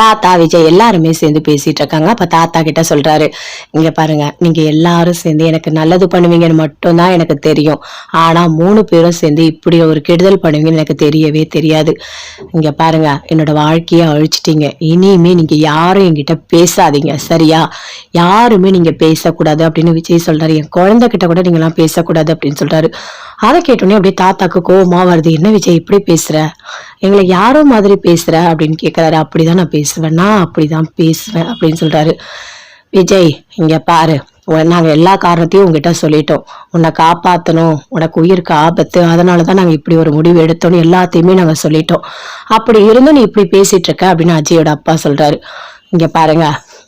தாத்தா விஜய் எல்லாருமே சேர்ந்து பேசிட்டு இருக்காங்க. அப்ப தாத்தா கிட்ட சொல்றாரு, இங்க பாருங்க, நீங்க எல்லாரும் சேர்ந்து எனக்கு நல்லது பண்ணுவீங்கன்னு மட்டும்தான் எனக்கு தெரியும். ஆனா 3 பேரும் சேர்ந்து இப்படி ஒரு கெடுதல் பண்ணுவீங்கன்னு எனக்கு தெரியவே தெரியாது. இங்க பாருங்க, என்னோட வாழ்க்கைய அழிச்சிட்டீங்க. இனிமே நீங்க யாரும் என்கிட்ட பேசாதீங்க, சரியா? யாருமே நீங்க பேசக்கூடாது அப்படின்னு விஜய் சொல்றாரு. என் குழந்தை கிட்ட கூட நீங்க எல்லாம் பேசக்கூடாது அப்படின்னு சொல்றாரு. அதை கேட்டோடனே அப்படியே தாத்தாக்கு கோவமா வருது. என்ன விஜய் இப்படி பேசுற? எங்களை யாரோ மாதிரி பேசுற அப்படின்னு கேக்குறாரு. அப்படிதான் நான் பேசுவேன், நான் அப்படிதான் பேசுவேன் அப்படின்னு சொல்றாரு. விஜய், இங்க பாரு, நாங்க எல்லா காரணத்தையும் உங்ககிட்ட சொல்லிட்டோம். உன்னை காப்பாத்தணும், உனக்கு உயிருக்கு ஆபத்து, அதனாலதான் நாங்க இப்படி ஒரு முடிவு எடுத்தோம்னு எல்லாத்தையுமே நாங்க சொல்லிட்டோம். அப்படி இருந்தும் நீ இப்படி பேசிட்டு இருக்க அப்படின்னு அஜயோட அப்பா சொல்றாரு. இங்க பாருங்க,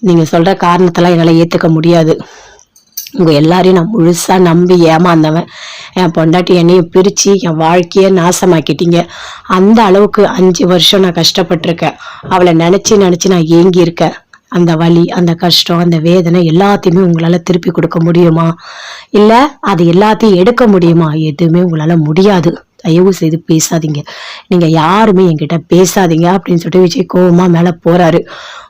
நீங்க சொல்ற காரணத்தெல்லாம் என்னால ஏத்துக்க முடியாது. உங்க எல்லாரையும் நான் முழுசா நம்பி ஏமாந்தவன். என் பொண்டாட்டி என்னையும் பிரிச்சு என் வாழ்க்கைய நாசமாக்கிட்டீங்க. அந்த அளவுக்கு 5 வருஷம் நான் கஷ்டப்பட்டிருக்கேன். அவளை நினைச்சு நினைச்சு நான் ஏங்கி இருக்கேன். அந்த வலி, அந்த கஷ்டம், அந்த வேதனை எல்லாத்தையுமே உங்களால திருப்பி கொடுக்க முடியுமா? இல்ல அது எல்லாத்தையும் எடுக்க முடியுமா? எதுவுமே உங்களால முடியாது. தயவு செய்து பேசாதீங்க, நீங்க யாருமே என்கிட்ட பேசாதீங்க அப்படின்னு சொல்லிட்டு விஜய் கோவமா மேல போறாரு.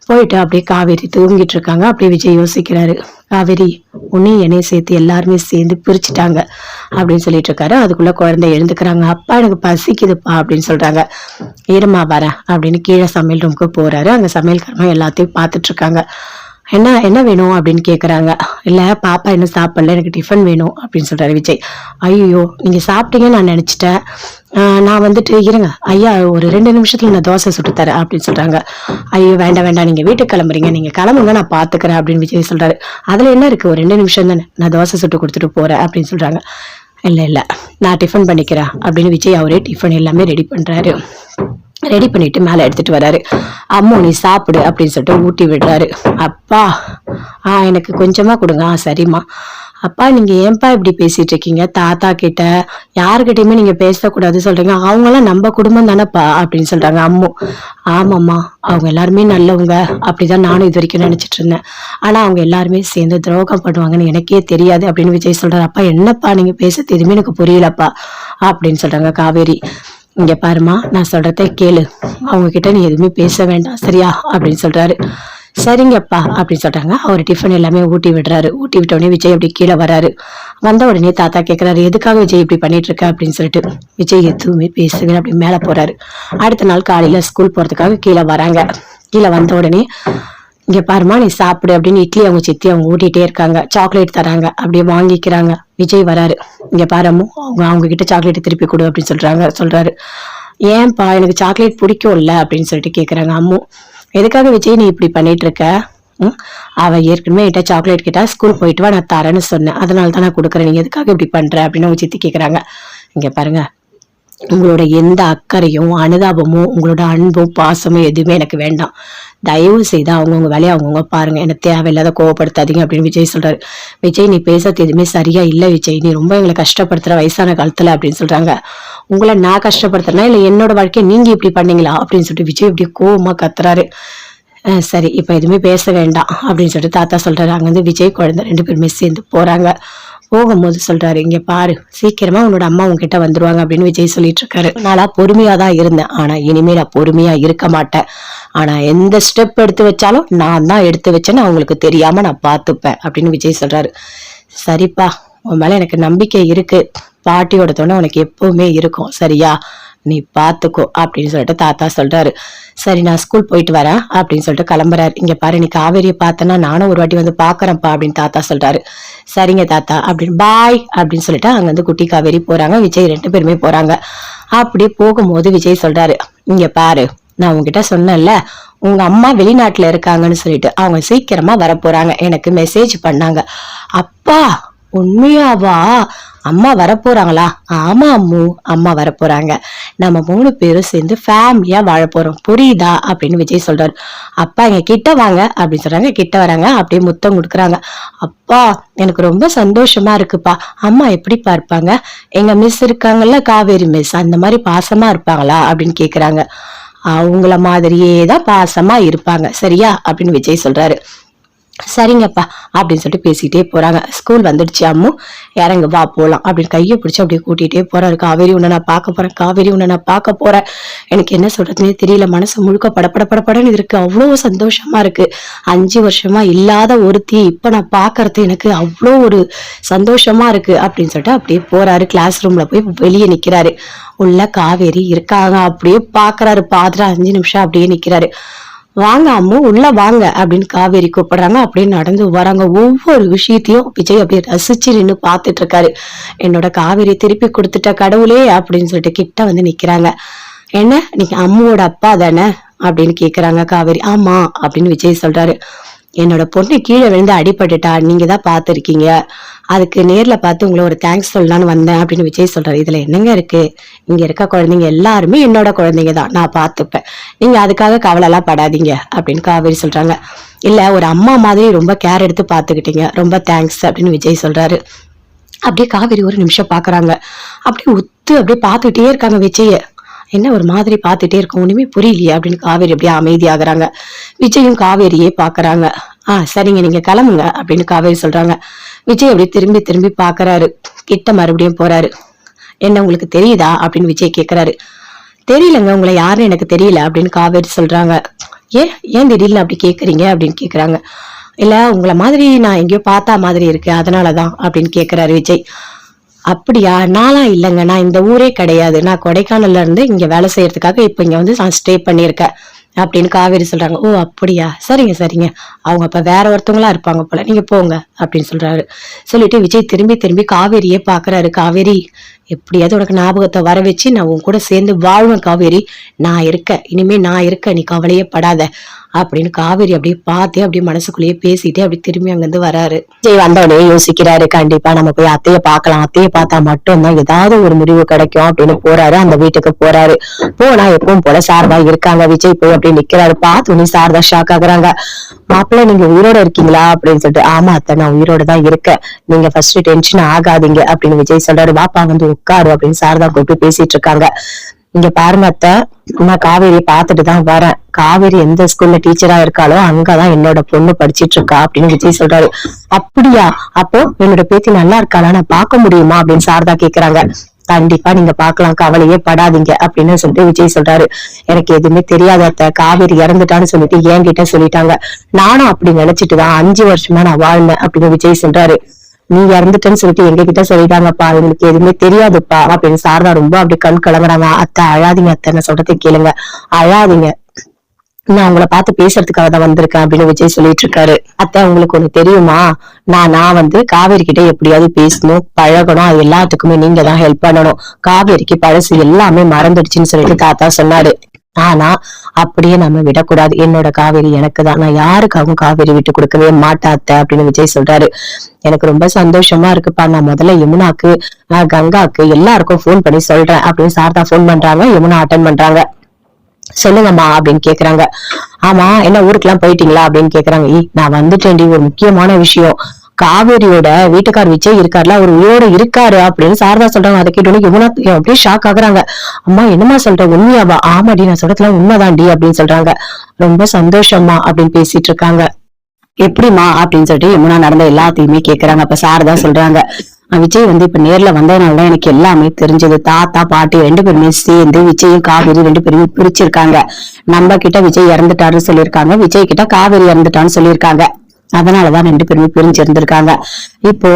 போயிட்டு அப்படியே காவேரி தூங்கிட்டு இருக்காங்க. அப்படியே விஜய் யோசிக்கிறாரு, காவேரி உன்னையும் என்னையும் சேர்த்து எல்லாருமே சேர்ந்து பிரிச்சுட்டாங்க அப்படின்னு சொல்லிட்டு இருக்காரு. அதுக்குள்ள குழந்தை எழுந்துக்கிறாங்க. அப்பா எனக்கு பசிக்குதுப்பா அப்படின்னு சொல்றாங்க. இருமா வரேன் அப்படின்னு கீழே சமையல் ரூமுக்கு போறாரு. அங்க சமையல்காரமா எல்லாத்தையும் பார்த்துட்டு இருக்காங்க. என்ன என்ன வேணும் அப்படின்னு கேக்குறாங்க. இல்ல பாப்பா என்ன சாப்பிடல, எனக்கு டிஃபன் வேணும் அப்படின்னு சொல்றாரு விஜய். ஐயோ, நீங்க சாப்பிட்டீங்கன்னு நான் நினைச்சிட்டேன். நான் வந்துட்டு இருங்க ஐயா, ஒரு 2 நிமிஷத்துல நான் தோசை சுட்டு தரேன் அப்படின்னு சொல்றாங்க. ஐயோ வேண்டாம் வேண்டாம், நீங்க வீட்டுக்கு கிளம்புறீங்க, நீங்க கிளம்புங்க, நான் பாத்துக்கிறேன் அப்படின்னு விஜய் சொல்றாரு. அதுல என்ன இருக்கு, ஒரு 2 நிமிஷம் தானே, நான் தோசை சுட்டு கொடுத்துட்டு போறேன் அப்படின்னு சொல்றாங்க. இல்ல இல்ல, நான் டிஃபன் பண்ணிக்கிறேன் அப்படின்னு விஜய் அவரே டிஃபன் எல்லாமே ரெடி பண்றாரு. ரெடி பண்ணிட்டு மேல எடுத்துட்டு வர்றாரு. அம்மு நீ சாப்பிடு அப்படின்னு சொல்லிட்டு ஊட்டி விடுறாரு. அப்பா எனக்கு கொஞ்சமா கொடுங்க. சரிம்மா. அப்பா நீங்க ஏன்பா இப்படி பேசிட்டு இருக்கீங்க? தாத்தா கிட்ட யாருக்கிட்டையுமே நீங்க பேசக்கூடாது சொல்றீங்க, அவங்க எல்லாம் நம்ம குடும்பம் தானேப்பா அப்படின்னு சொல்றாங்க அம்மு. ஆமாம்மா, அவங்க எல்லாருமே நல்லவங்க, அப்படிதான் நானும் இது வரைக்கும் நினைச்சிட்டு இருந்தேன். ஆனா அவங்க எல்லாருமே சேர்ந்து துரோகம் பண்ணுவாங்கன்னு எனக்கே தெரியாது அப்படின்னு விஜய் சொல்றாரு. அப்பா என்னப்பா நீங்க பேசுறது எதுவுமே எனக்கு புரியலப்பா அப்படின்னு சொல்றாங்க காவேரி. இங்க பாருமா, நான் சொல்றத கேளு, அவங்க கிட்ட நீ எதுவுமே பேச வேண்டாம், சரியா அப்படின்னு சொல்றாரு. சரிங்கப்பா அப்படின்னு சொல்றாங்க. அவர் டிஃபன் எல்லாமே ஊட்டி விடுறாரு. ஊட்டி விட்ட உடனே விஜய் அப்படி கீழே வராரு. வந்த உடனே தாத்தா கேட்கிறாரு, எதுக்காக விஜய் இப்படி பண்ணிட்டு இருக்க அப்படின்னு சொல்லிட்டு. விஜய் எதுவுமே பேசுவேன் அப்படி மேல போறாரு. அடுத்த நாள் காலையில ஸ்கூல் போறதுக்காக கீழே வராங்க. கீழே வந்த உடனே இங்க பாருமா நீ சாப்பிடு அப்படின்னு இட்லி அவங்க சித்தி அவங்க ஊட்டிட்டே இருக்காங்க. சாக்லேட் தராங்க, அப்படியே வாங்கிக்கிறாங்க. விஜய் வராரு. இங்க பாருமோ, அவங்க கிட்ட சாக்லேட் திருப்பி கொடு அப்படின்னு சொல்றாரு. ஏன்பா எனக்கு சாக்லேட் பிடிக்கும்ல அப்படின்னு சொல்லிட்டு கேக்குறாங்க அம்மு. எதுக்காக விஜய் நீ இப்படி பண்ணிட்டு இருக்க? அவ ஏற்கனவே என்கிட்ட சாக்லேட் கேட்டா, ஸ்கூல் போயிட்டு வா நான் தரேன்னு சொன்னேன், அதனாலதான் நான் கொடுக்குறேன், நீங்க எதுக்காக இப்படி பண்ற அப்படின்னு அவங்க சித்தி கேக்குறாங்க. இங்க பாருங்க, உங்களோட எந்த அக்கறையும் அனுதாபமும் உங்களோட அன்பும் பாசமும் எதுவுமே எனக்கு வேண்டாம். தயவு செய்து அவங்கவுங்க வேலையை அவங்கவுங்க பாருங்க, எனக்கு தேவையில்லாத கோவப்படுத்தாதீங்க அப்படின்னு விஜய் சொல்றாரு. விஜய் நீ பேசுறது எதுவுமே சரியா இல்ல விஜய், நீ ரொம்ப எங்களை கஷ்டப்படுத்துற வயசான காலத்துல அப்படின்னு சொல்றாங்க. உங்களை நான் கஷ்டப்படுத்துறேன்னா இல்ல என்னோட வாழ்க்கையை நீங்க இப்படி பண்ணீங்களா அப்படின்னு சொல்லிட்டு விஜய் இப்படி கோவமா கத்துறாரு. சரி இப்ப எதுவுமே பேச வேண்டாம் அப்படின்னு சொல்லிட்டு தாத்தா சொல்றாரு. அங்க வந்து விஜய் குழந்தை 2 பேருமே சேர்ந்து போறாங்க. போகும்போது சொல்றாரு, இங்க பாரு சீக்கிரமா உன்னோட அம்மா உங்ககிட்ட வந்துருவாங்க அப்படின்னு விஜய் சொல்லிட்டு இருக்காரு. நானா பொறுமையாதான் இருந்தேன், ஆனா இனிமே நான் பொறுமையா இருக்க மாட்டேன். ஆனா எந்த ஸ்டெப் எடுத்து வச்சாலும் நான் தான் எடுத்து வச்சேன்னு அவங்களுக்கு தெரியாம நான் பாத்துப்பேன் அப்படின்னு விஜய் சொல்றாரு. சரிப்பா, உன் மேல எனக்கு நம்பிக்கை இருக்கு, பாட்டியோட துணை உனக்கு எப்பவுமே இருக்கும், சரியா? நீ பாத்துக்கோ அப்படின்னு சொல்லிட்டு தாத்தா சொல்றாரு. சரி நான் ஸ்கூல் போயிட்டு வரேன் அப்படின்னு சொல்லிட்டு கிளம்புறாரு. இங்க பாரு நீ காவேரியை பார்த்தனா நானும் ஒரு வாட்டி வந்து பாக்குறேன்ப்பா அப்படின்னு தாத்தா சொல்றாரு. சரிங்க தாத்தா அப்படின்னு பாய் அப்படின்னு சொல்லிட்டு அங்க வந்து குட்டி காவேரி போறாங்க. விஜய் 2 பேருமே போறாங்க. அப்படியே போகும்போது விஜய் சொல்றாரு, இங்க பாரு நான் உங்ககிட்ட சொன்னேன்ல உங்க அம்மா வெளிநாட்டுல இருக்காங்கன்னு சொல்லிட்டு, அவங்க சீக்கிரமா வர போறாங்க, எனக்கு மெசேஜ் பண்ணாங்க. அப்பா உண்மையாவா? அம்மா வரப்போறாங்களா? ஆமா அம்மு, அம்மா வரப்போறாங்க. நம்ம 3 பேரும் சேர்ந்து ஃபேமிலியா வாழ போறோம், புரியுதா அப்படின்னு விஜய் சொல்றாரு. அப்பா இங்க கிட்ட வாங்க அப்படின்னு சொல்றாங்க. கிட்ட வராங்க, அப்படியே முத்தம் கொடுக்குறாங்க. அப்பா எனக்கு ரொம்ப சந்தோஷமா இருக்குப்பா. அம்மா எப்படிப்பா இருப்பாங்க? எங்க மிஸ் இருக்காங்கல்ல காவேரி மிஸ், அந்த மாதிரி பாசமா இருப்பாங்களா அப்படின்னு கேக்குறாங்க. அவங்கள மாதிரியே தான் பாசமா இருப்பாங்க, சரியா அப்படின்னு விஜய் சொல்றாரு. சரிங்கப்பா அப்படின்னு சொல்லிட்டு பேசிட்டே போறாங்க. ஸ்கூல் வந்துடுச்சு அம்மு, இறங்கு வா போலாம் அப்படின்னு கையை பிடிச்சு அப்படியே கூட்டிகிட்டே போறாரு. காவேரி உன்னை நான் பார்க்க போறேன், காவேரி உன்னை நான் பார்க்க போறேன். எனக்கு என்ன சொல்றதுன்னே தெரியல, மனசு முழுக்க படப்படன்னு இருக்கு, அவ்வளோ சந்தோஷமா இருக்கு. 5 வருஷமா இல்லாத ஒருத்தி இப்ப நான் பாக்குறது எனக்கு அவ்வளோ ஒரு சந்தோஷமா இருக்கு அப்படின்னு சொல்லிட்டு அப்படியே போறாரு. கிளாஸ் ரூம்ல போய் வெளியே நிக்கிறாரு. உள்ள காவேரி இருக்காங்க, அப்படியே பாக்குறாரு. பாத்துட்டு 5 நிமிஷம் அப்படியே நிக்கிறாரு. வாங்க அம்மு உள்ள வாங்க அப்படின்னு காவேரி கூப்பிடுறாங்க. அப்படியே நடந்து வராங்க. ஒவ்வொரு விஷயத்தையும் விஜய் அப்படியே ரசிச்சு நின்னு பாத்துட்டு இருக்காரு. என்னோட காவேரி திருப்பி கொடுத்துட்ட கடவுளே அப்படின்னு சொல்லிட்டு கிட்ட வந்து நிக்கிறாங்க. என்ன நீங்க அம்முவோட அப்பா தானே அப்படின்னு கேக்குறாங்க காவேரி. ஆமா அப்படின்னு விஜய் சொல்றாரு. என்னோட பொண்ணு கீழே விழுந்து அடிபட்டுட்டா, நீங்க தான் பாத்துருக்கீங்க, அதுக்கு நேர்ல பார்த்து உங்களை ஒரு தேங்க்ஸ் சொல்லலான்னு வந்தேன் அப்படின்னு விஜய் சொல்றாரு. இதுல என்னங்க இருக்கு, இங்க இருக்க குழந்தைங்க எல்லாருமே என்னோட குழந்தைங்க தான், நான் பாத்துப்பேன், நீங்க அதுக்காக கவலை எல்லாம் படாதீங்க அப்படின்னு காவேரி சொல்றாங்க. இல்ல ஒரு அம்மா மாதிரி ரொம்ப கேர் எடுத்து பாத்துக்கிட்டீங்க, ரொம்ப தேங்க்ஸ் அப்படின்னு விஜய் சொல்றாரு. அப்படியே காவேரி ஒரு நிமிஷம் பாக்குறாங்க. அப்படியே உத்து அப்படியே பாத்துக்கிட்டே இருக்காங்க விஜய. என்ன ஒரு மாதிரி பாத்துட்டே இருக்கும், ஒண்ணுமே புரியலையே அப்படின்னு காவேரி அப்படியே அமைதியாகிறாங்க. விஜயும் காவேரியே பாக்குறாங்க. சரிங்க நீங்க கிளம்புங்க அப்படின்னு காவேரி சொல்றாங்க. விஜய் அப்படியே திரும்பி திரும்பி பாக்குறாரு. கிட்ட மறுபடியும் போறாரு. என்ன உங்களுக்கு தெரியுதா அப்படின்னு விஜய் கேக்குறாரு. தெரியலங்க, உங்களை யாருன்னு எனக்கு தெரியல அப்படின்னு காவேரி சொல்றாங்க. ஏன் திடீர்னு அப்படி கேக்குறீங்க அப்படின்னு கேக்குறாங்க. இல்ல உங்களை மாதிரி நான் எங்கேயோ பார்த்தா மாதிரி இருக்கு, அதனாலதான் அப்படின்னு கேக்குறாரு விஜய். அப்படியா, நானா இல்லைங்க, நான் இந்த ஊரே கிடையாது, நான் கொடைக்கானல்ல இருந்து இங்க வேலை செய்யறதுக்காக இப்ப இங்க வந்து நான் ஸ்டே பண்ணிருக்கேன் அப்படின்னு காவேரி சொல்றாங்க. ஓ அப்படியா, சரிங்க சரிங்க, அவங்க அப்ப வேற ஒருத்தவங்களா இருப்பாங்க போல, நீங்க போங்க அப்படின்னு சொல்றாரு. சொல்லிட்டு விஜய் திரும்பி திரும்பி காவேரியே பாக்குறாரு. காவேரி எப்படியாவது உனக்கு ஞாபகத்தை வர வச்சு நான் உன் கூட சேர்ந்து வாழ்வேன் காவேரி, நான் இருக்க, இனிமே நான் இருக்க, நீ கவலையே படாத அப்படின்னு காவேரி அப்படியே பார்த்தே அப்படியே மனசுக்குள்ளேயே பேசிட்டே அப்படி திரும்பி அங்கிருந்து வராரு. விஜய் வந்தோடனே யோசிக்கிறாரு, கண்டிப்பா நம்ம போய் அத்தைய பாக்கலாம், அத்தைய பார்த்தா மட்டும்தான் ஏதாவது ஒரு முடிவு கிடைக்கும் அப்படின்னு போறாரு. அந்த வீட்டுக்கு போறாரு. போனா எப்பவும் போல சாரதா இருக்காங்க. விஜய் போய் அப்படி நிக்கிறாரு. பார்த்தோன்னே சாரதா ஷாக் ஆகுறாங்க. மாப்பிள்ள நீங்க உயிரோட இருக்கீங்களா அப்படின்னு சொல்லிட்டு. ஆமா அத்தை நான் உயிரோட தான் இருக்கேன், நீங்க ஃபர்ஸ்ட் டென்ஷன் ஆகாதீங்க அப்படின்னு விஜய் சொல்றாரு. பாப்பா வந்து உட்காரு அப்படின்னு சாரதா கூப்பிட்டு பேசிட்டு இருக்காங்க. இங்க பாருங்க அத்தை, நான் காவேரி பாத்துட்டு தான் வரேன், காவேரி எந்த ஸ்கூல்ல டீச்சரா இருக்காளோ அங்கதான் என்னோட பொண்ணு படிச்சிட்டு இருக்கா அப்படின்னு விஜய் சொல்றாரு. அப்படியா, அப்போ என்னோட பேத்தி நல்லா இருக்காளா, நான் பார்க்க முடியுமா அப்படின்னு சாரதா கேக்குறாங்க. கண்டிப்பா நீங்க பாக்கலாம், கவலையே படாதீங்க அப்படின்னு சொல்லிட்டு விஜய் சொல்றாரு. எனக்கு எதுவுமே தெரியாத அத்தை, காவேரி இறந்துட்டான்னு சொல்லிட்டு என்கிட்ட சொல்லிட்டாங்க, நானும் அப்படி நினைச்சிட்டுதான் 5 வருஷமா நான் வாழ்ந்தேன் அப்படின்னு விஜய் சொல்றாரு. நீ இறந்துட்டேன்னு சொல்லிட்டு எங்க கிட்ட சொல்லிட்டாங்கப்பா, எங்களுக்கு எதுவுமே தெரியாதுப்பா அப்படின்னு சாரதா ரொம்ப அப்படி கண் கலங்குறாங்க. அத்தை அழாதீங்க அத்தை, நான் சொல்றதை கேளுங்க, அழாதீங்க, நான் உங்களை பார்த்து பேசுறதுக்காக தான் வந்திருக்கேன் அப்படின்னு விஜய் சொல்லிட்டு இருக்காரு. அத்தை உங்களுக்கு ஒண்ணு தெரியுமா, நான் வந்து காவேரி கிட்ட எப்படியாவது பேசணும், பழகணும், அது எல்லாத்துக்குமே நீங்க தான் ஹெல்ப் பண்ணணும், காவேரிக்கு பழசு எல்லாமே மறந்துடுச்சுன்னு சொல்லிட்டு தாத்தா சொன்னாரு. ஆனா அப்படியே நம்ம விடக்கூடாது, என்னோட காவேரி எனக்கு தான், நான் யாருக்காகவும் காவேரி விட்டு கொடுக்கவே மாட்டாத்த அப்படின்னு விஜய் சொல்றாரு. எனக்கு ரொம்ப சந்தோஷமா இருக்குப்பா, நான் முதல்ல யமுனாக்கு கங்காக்கு எல்லாருக்கும் போன் பண்ணி சொல்றேன் அப்படின்னு சாரதா போன் பண்றாங்க. யமுனா அட்டன் பண்றாங்க. சொல்லுங்கம்மா அப்படின்னு கேக்குறாங்க. ஆமா என்ன ஊருக்கு எல்லாம் போயிட்டீங்களா அப்படின்னு கேக்குறாங்க. நான் வந்துட்டேன்டி, ஒரு முக்கியமான விஷயம், காவேரியோட வீட்டுக்கார் விஜய் இருக்காருல, அவர் உயிரோட இருக்காரு அப்படின்னு சாரதா சொல்றாங்க. அதை கேட்டோன்னு யமுனா அப்படியே ஷாக் ஆகுறாங்க. அம்மா என்னமா சொல்ற, உண்மையாவா? ஆமாடி நான் சொல்றதுலாம் உண்மைதான்டி அப்படின்னு சொல்றாங்க. ரொம்ப சந்தோஷமா அப்படின்னு பேசிட்டு இருக்காங்க. எப்படிமா அப்படின்னு சொல்லிட்டு யமுனா நடந்த எல்லாத்தையுமே கேக்குறாங்க. அப்ப சாரதா சொல்றாங்க, விஜய் வந்து இப்ப நேர்ல வந்ததுனாலதான் எனக்கு எல்லாமே தெரிஞ்சது, தாத்தா பாட்டி 2 பேருமே சேர்ந்து விஜயும் காவேரி 2 பேருமே பிரிச்சிருக்காங்க, நம்ம கிட்ட விஜய் இறந்துட்டாருன்னு சொல்லியிருக்காங்க, விஜய் கிட்ட காவேரி இறந்துட்டான்னு சொல்லியிருக்காங்க, அதனாலதான் 2 பேருமே பிரிஞ்சு இருந்திருக்காங்க. இப்போ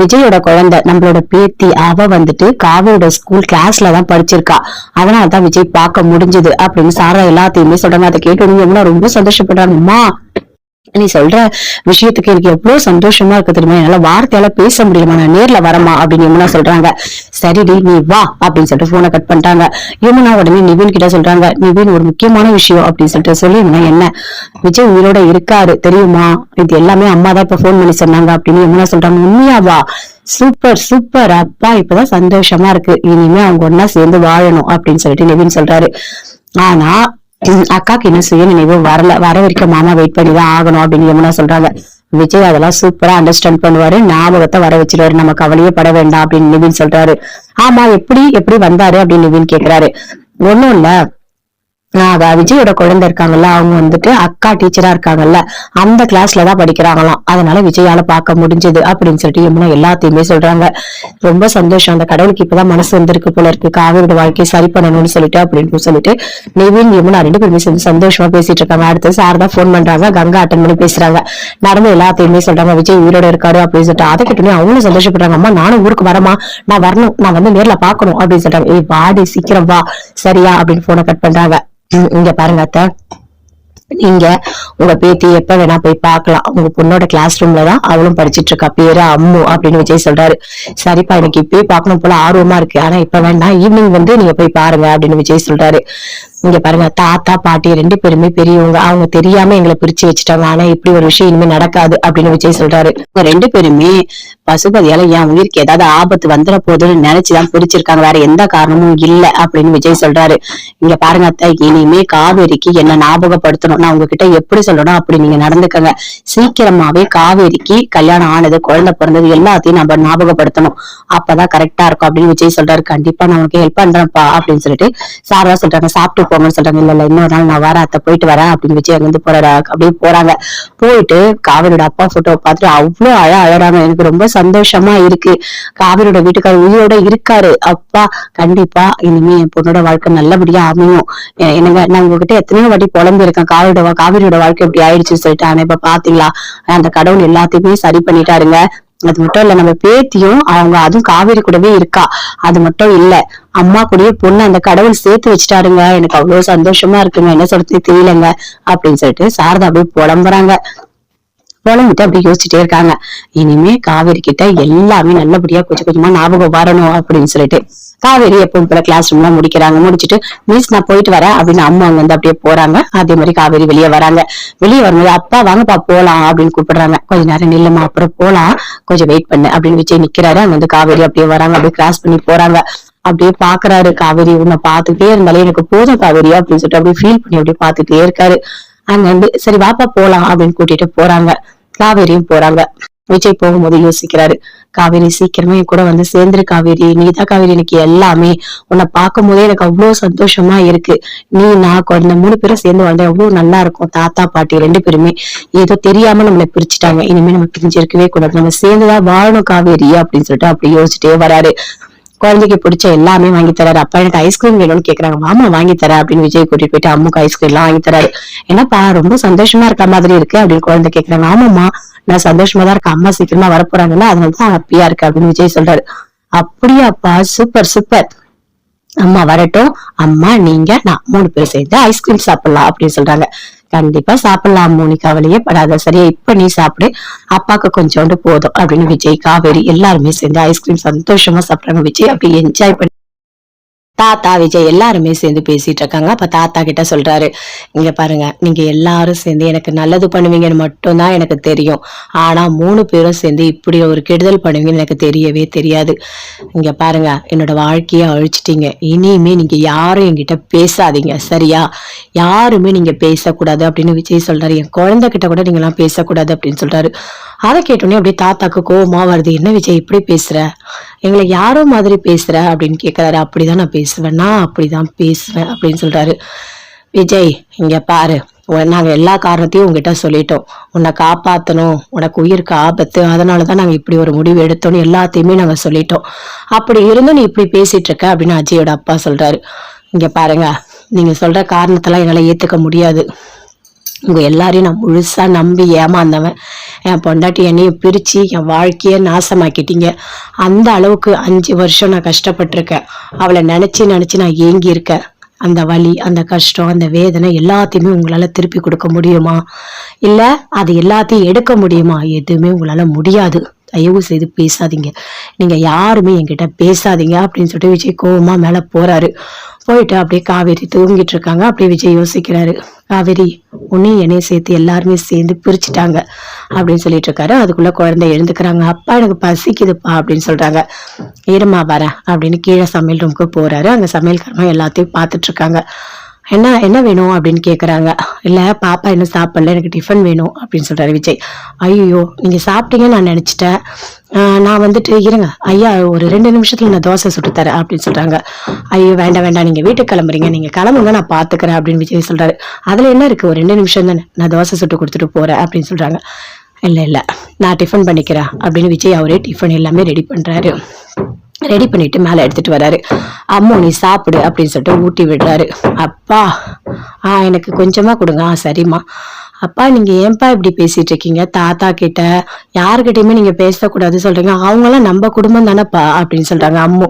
விஜயோட குழந்தை நம்மளோட பேத்தி, அவ வந்துட்டு காவேரியோட ஸ்கூல் கிளாஸ்ல தான் படிச்சிருக்கா, அதனாலதான் விஜய் பார்க்க முடிஞ்சது அப்படின்னு சாரதா எல்லாத்தையுமே சொல்றாங்க. அதை கேட்டு ரொம்ப சந்தோஷப்படுறாங்க. அம்மா நீ சொல்ற விஷயத்துக்கு எனக்கு எவ்வளவு சந்தோஷமா இருக்கு தெரியுமா, என்னால வார்த்தையால பேச முடியுமா, நான் நேர்ல வரமா அப்படின்னு யமுனா சொல்றாங்க. சரிடி நீ வா அப்படின்னு சொல்லிட்டு போனை கட் பண்ணிட்டாங்க. யமுனா உடனே நிவின் கிட்ட சொல்றாங்க. நிவின் ஒரு முக்கியமான விஷயம் அப்படின்னு சொல்லிட்டு சொல்லிருந்தா. என்ன, விஜய் உயிரோட இருக்காரு தெரியுமா, இது எல்லாமே அம்மா தான் இப்ப போன் பண்ணி சொன்னாங்க அப்படின்னு யமுனா சொல்றாங்க. உண்மையாவா? சூப்பர் சூப்பர், அப்பா இப்பதான் சந்தோஷமா இருக்கு, இனிமே அவங்க ஒன்னா சேர்ந்து வாழணும் அப்படின்னு சொல்லிட்டு நிவின் சொல்றாரு. ஆனா அக்காக்கு இன்னும் சுய நினைவு வரல, வர வரைக்கும் மாமா வெயிட் பண்ணிதான் ஆகணும் அப்படின்னு யமுனா சொல்றாங்க. விஜய் அதெல்லாம் சூப்பரா அண்டர்ஸ்டாண்ட் பண்ணுவாரு, ஞாபகத்தை வர வச்சிருவாரு, நம்ம கவலையே பட வேண்டாம் அப்படின்னு நிவின் சொல்றாரு. ஆமா எப்படி வந்தாரு அப்படின்னு நிவின் கேக்குறாரு. ஒண்ணும் இல்ல, விஜயோட குழந்தை இருக்காங்கல்ல, அவங்க வந்துட்டு அக்கா டீச்சரா இருக்காங்கல்ல, அந்த கிளாஸ்ல தான் படிக்கிறாங்களாம். அதனால விஜயால பார்க்க முடிஞ்சது அப்படின்னு சொல்லிட்டு யமுனா எல்லாத்தையுமே சொல்றாங்க. ரொம்ப சந்தோஷம், அந்த கடவுளுக்கு இப்பதான் மனசு வந்திருக்கு போல இருக்கு, காவிரியோட வாழ்க்கையை சரி பண்ணணும்னு சொல்லிட்டு அப்படின்னு சொல்லிட்டு நிவின் யமுனா 2 பேருமே சேர்ந்து சந்தோஷமா பேசிட்டு இருக்காங்க. அடுத்து சாரதா போன் பண்றாங்க, கங்கா அட்டன் பண்ணி பேசுறாங்க. நடந்து எல்லாத்தையுமே சொல்றாங்க. விஜய் உயிரோட இருக்காரு அப்படின்னு சொல்லிட்டு அதை கிட்டே அவங்களும் சந்தோஷப்படுறாங்க. அம்மா நானும் ஊருக்கு வரமா, நான் வரணும், நான் வந்து நேர்ல பாக்கணும் அப்படின்னு சொல்றாங்க. ஏய் வாடி சீக்கிரம் வா சரியா அப்படின்னு போனை கட் பண்றாங்க. இங்க பாருங்க அத்தை, நீங்க உங்க பேத்தி எப்ப வேணா போய் பாக்கலாம், உங்க பொண்ணோட கிளாஸ் ரூம்ல தான் அவளும் படிச்சிட்டு இருக்கா, பேரு அம்மு அப்படின்னு விஜய் சொல்றாரு. சரிப்பா எனக்கு இப்பயே பாக்கணும் போல ஆர்வமா இருக்கு, ஆனா இப்ப வேண்டாம், ஈவினிங் வந்து நீங்க போய் பாருங்க அப்படின்னு விஜய் சொல்றாரு. இங்க பாருங்க தாத்தா பாட்டி 2 பேருமே பெரியவங்க, அவங்க தெரியாம எங்களை பிரிச்சு வச்சுட்டாங்க, ஆனா இப்படி ஒரு விஷயம் இனிமே நடக்காது அப்படின்னு விஜய் சொல்றாரு. 2 பேருமே பசுபதியால என் உயிருக்கு ஏதாவது ஆபத்து வந்துட போதுன்னு நினைச்சுதான் பிரிச்சிருக்காங்க, வேற எந்த காரணமும் இல்ல அப்படின்னு விஜய் சொல்றாரு. இங்க பாருங்க அத்தை, இனிமே காவேரிக்கு என்ன ஞாபகப்படுத்தணும், நான் உங்ககிட்ட எப்படி சொல்லணும் அப்படி நீங்க நடந்துக்கங்க. சீக்கிரமாவே காவேரிக்கு கல்யாணம் ஆனது, குழந்தை பிறந்தது எல்லாத்தையும் நம்ம ஞாபகப்படுத்தணும், அப்பதான் கரெக்டா இருக்கும் அப்படின்னு விஜய் சொல்றாரு. கண்டிப்பா நான் உனக்கு ஹெல்ப் பண்றேன்ப்பா அப்படின்னு சொல்லிட்டு சாரதா சொல்றாங்க. சாப்பிட்டு போங்கன்னு சொல்றாங்க. இல்ல இன்னொரு நாள் நான் வரேன் அத்தை, போயிட்டு வரேன் அப்படின்னு விஜய் அங்க இருந்து போறாரு. அப்படியே போறாங்க. போயிட்டு காவிரியோட அப்பா போட்டோ பார்த்துட்டு அவ்வளவு அழறாங்க. எனக்கு ரொம்ப சந்தோஷமா இருக்கு, காவிரியோட வீட்டுக்காரர் உயிரோட இருக்காரு, அப்பா கண்டிப்பா இனிமே என் பொண்ணோட வாழ்க்கை நல்லபடியா அமையும். எனக்கு நான் உங்ககிட்ட எத்தனையோ வாட்டி புலம்பு இருக்கேன், காவிரியோட வாழ்க்கை இப்படி ஆயிடுச்சுன்னு சொல்லிட்டு, ஆனா இப்ப பாத்தீங்களா அந்த கடவுள் எல்லாத்தையுமே சரி பண்ணிட்டாருங்க. அது மட்டும் இல்ல, நம்ம பேத்தியும் அவங்க அதுவும் காவேரி கூடவே இருக்கா, அது மட்டும் இல்ல அம்மா கூடயே பொண்ணு அந்த கடவுள் சேர்த்து வச்சுட்டாருங்க. எனக்கு அவ்வளவு சந்தோஷமா இருக்குங்க, என்ன சொல்றது தெரியலங்க அப்படின்னு சொல்லிட்டு சாரதா அப்படியே புலம்புறாங்க. புலம்பிட்டு அப்படி யோசிச்சுட்டே இருக்காங்க. இனிமே காவேரி கிட்ட எல்லாமே நல்லபடியா கொஞ்சம் கொஞ்சமா ஞாபகம் வரணும் அப்படின்னு சொல்லிட்டு காவேரி எப்பவும் போல கிளாஸ் ரூம் எல்லாம் முடிக்கிறாங்க. முடிச்சுட்டு மிஸ் நான் போயிட்டு வரேன் அப்படின்னு அம்மா அங்க வந்து அப்படியே போறாங்க. அதே மாதிரி காவேரி வெளியே வராங்க. வெளியே வரும்போது அப்பா வாங்கப்பா போலாம் அப்படின்னு கூப்பிடுறாங்க. கொஞ்ச நேரம் நில்லுமா, அப்புறம் போலாம், கொஞ்சம் வெயிட் பண்ணு அப்படின்னு விஜய் நிக்கிறாரு. அங்க வந்து காவேரி அப்படியே வராங்க, அப்படியே கிராஸ் பண்ணி போறாங்க. அப்படியே பாக்குறாரு. காவேரி உன்னை பாத்துட்டே இருந்தாலே எனக்கு போதும் காவேரி அப்படின்னு சொல்லிட்டு அப்படியே ஃபீல் பண்ணி அப்படியே பாத்துட்டே இருக்காரு. அங்க வந்து சரி வாப்பா போலாம் அப்படின்னு கூட்டிட்டு போறாங்க. காவேரியும் போறாங்க. விஜய் போகும்போது யோசிக்கிறாரு, காவேரி சீக்கிரமே கூட வந்து சேர்ந்துரு காவேரி, நீதான் காவேரி எனக்கு எல்லாமே, உன்னை பார்க்கும் போதே எனக்கு அவ்வளவு சந்தோஷமா இருக்கு, நீ நான் குழந்தை 3 பேரும் சேர்ந்து வாழ்ந்தா எவ்வளவு நல்லா இருக்கும். தாத்தா பாட்டி 2 பேருமே ஏதோ தெரியாம நம்மளை பிரிச்சுட்டாங்க, இனிமே நம்ம பிரிஞ்சிருக்கவே கூடாது, நம்ம சேர்ந்துதான் வாழணும் காவேரி அப்படின்னு சொல்லிட்டு அப்படி யோசிச்சுட்டே வராரு. குழந்தைக்கு பிடிச்ச எல்லாமே வாங்கி தராரு. அப்பா எனக்கு ஐஸ்கிரீம் வேணும்னு கேக்குறாங்க. மாமா வாங்கி தர அப்படின்னு விஜய் கூட்டிட்டு போயிட்டு அம்முக்கு ஐஸ்கிரீம் எல்லாம் வாங்கி தராரு. என்னப்பா ரொம்ப சந்தோஷமா இருக்க மாதிரி இருக்கு அப்படின்னு குழந்தை கேக்குறாங்க. ஆமாம்மா நான் சந்தோஷமா தான் இருக்கேன், அம்மா சீக்கிரமா வரப்போறாங்கல்ல அதனாலதான் ஹாப்பியா இருக்கு அப்படின்னு விஜய் சொல்றாரு. அப்படியாப்பா, சூப்பர் சூப்பர், அம்மா வரட்டும், அம்மா நீங்க நான் 3 பேரும் சேர்ந்து ஐஸ்கிரீம் சாப்பிடலாம் அப்படின்னு சொல்றாங்க. கண்டிப்பா சாப்பிடலாம் மோனி, கவலையே படாத, சரியா இப்ப நீ சாப்பிடு, அப்பாக்கு கொஞ்சோண்டு போதும் அப்படின்னு விஜய் காவேரி எல்லாருமே சேர்ந்து ஐஸ்கிரீம் சந்தோஷமா சாப்பிடுறாங்க. விஜய் அப்படி என்ஜாய் பண்ணி தாத்தா விஜய் எல்லாருமே சேர்ந்து பேசிட்டு இருக்காங்க. அப்ப தாத்தா கிட்ட சொல்றாரு, இங்க பாருங்க நீங்க எல்லாரும் சேர்ந்து எனக்கு நல்லது பண்ணுவீங்கன்னு மட்டும் தான் எனக்கு தெரியும், ஆனா 3 பேரும் சேர்ந்து இப்படி ஒரு கெடுதல் பண்ணுவீங்கன்னு எனக்கு தெரியவே தெரியாது. இங்க பாருங்க என்னோட வாழ்க்கைய அழிச்சிட்டீங்க, இனிமே நீங்க யாரும் என்கிட்ட பேசாதீங்க சரியா, யாருமே நீங்க பேசக்கூடாது அப்படின்னு விஜய் சொல்றாரு. என் குழந்தை கிட்ட கூட நீங்க எல்லாம் பேசக்கூடாது அப்படின்னு சொல்றாரு. அதை கேட்டோன்னே அப்படியே தாத்தாக்கு கோவமா வருது. என்ன விஜய் இப்படி பேசுற, எங்களை யாரோ மாதிரி பேசுற அப்படின்னு கேட்கிறாரு. அப்படிதான் நான் பேசுவேன், நான் அப்படிதான் பேசுவேன் அப்படின்னு சொல்றாரு. விஜய் இங்க பாரு, நாங்க எல்லா காரணத்தையும் உங்ககிட்ட சொல்லிட்டோம், உன்னை காப்பாத்தணும், உனக்கு உயிருக்கு ஆபத்து, அதனாலதான் நாங்க இப்படி ஒரு முடிவு எடுத்தோம்னு எல்லாத்தையுமே நாங்க சொல்லிட்டோம், அப்படி இருந்தும் நீ இப்படி பேசிட்டு இருக்க அப்படின்னு அஜயோட அப்பா சொல்றாரு. இங்க பாருங்க நீங்க சொல்ற காரணத்தெல்லாம் என்னால ஏத்துக்க முடியாது, உங்க எல்லாரையும் நான் முழுசா நம்பி ஏமாந்தவன், என் பொண்டாட்டி என்னையும் பிரிச்சு என் வாழ்க்கைய நாசமாக்கிட்டீங்க, அந்த அளவுக்கு 5 வருஷம் நான் கஷ்டப்பட்டிருக்கேன், அவளை நினைச்சு நினைச்சு நான் ஏங்கி இருக்கேன், அந்த வலி அந்த கஷ்டம் அந்த வேதனை எல்லாத்தையுமே உங்களால திருப்பி கொடுக்க முடியுமா, இல்ல அது எல்லாத்தையும் எடுக்க முடியுமா, எதுவுமே உங்களால முடியாது, தயவு செய்து பேசாதீங்க, நீங்க யாருமே என்கிட்ட பேசாதீங்க அப்படின்னு சொல்லிட்டு விஜய் கோவமா மேல போறாரு. போயிட்டு அப்படியே காவேரி தூங்கிட்டு இருக்காங்க. அப்படியே விஜய் யோசிக்கிறாரு, காவேரி உன்னையும் என்னையும் சேர்த்து எல்லாருமே சேர்ந்து பிரிச்சுட்டாங்க அப்படின்னு சொல்லிட்டு இருக்காரு. அதுக்குள்ள குழந்தை எழுந்துக்கிறாங்க. அப்பா எனக்கு பசிக்குதுப்பா அப்படின்னு சொல்றாங்க. இருமா வரேன் அப்படின்னு கீழே சமையல் ரூமுக்கு போறாரு. அங்க சமையல்காரமா எல்லாத்தையும் பார்த்துட்டு இருக்காங்க. என்ன என்ன வேணும் அப்படின்னு கேக்குறாங்க. இல்ல பாப்பா என்ன சாப்பிடல, எனக்கு டிஃபன் வேணும் அப்படின்னு சொல்றாரு விஜய். ஐயோ நீங்க சாப்பிட்டீங்கன்னு நான் நினைச்சிட்டேன். நான் வந்துட்டு இருங்க ஐயா, ஒரு 2 நிமிஷத்துல நான் தோசை சுட்டு தரேன் அப்படின்னு சொல்றாங்க. ஐயோ வேண்டாம் வேண்டாம், நீங்க வீட்டுக்கு கிளம்புறீங்க, நீங்க கிளம்புங்க, நான் பாத்துக்கிறேன் அப்படின்னு விஜய் சொல்றாரு. அதுல என்ன இருக்கு, ஒரு 2 நிமிஷம் தானே, நான் தோசை சுட்டு கொடுத்துட்டு போறேன் அப்படின்னு சொல்றாங்க. இல்ல இல்ல நான் டிஃபன் பண்ணிக்கிறேன் அப்படின்னு விஜய் அவரே டிஃபன் எல்லாமே ரெடி பண்றாரு. ரெடி பண்ணிட்டு மேல எடுத்துட்டு வராரு. அம்மு நீ சாப்பிடு அப்படின்னு சொல்லிட்டு ஊட்டி விடுறாரு. அப்பா எனக்கு கொஞ்சமா கொடுங்க. சரிம்மா. அப்பா நீங்க ஏன்பா இப்படி பேசிட்டு இருக்கீங்க, தாத்தா கிட்ட யாருகிட்டயுமே நீங்க பேசக்கூடாது சொல்றீங்க, அவங்க எல்லாம் நம்ம குடும்பம் தானேப்பா அப்படின்னு சொல்றாங்க அம்மு.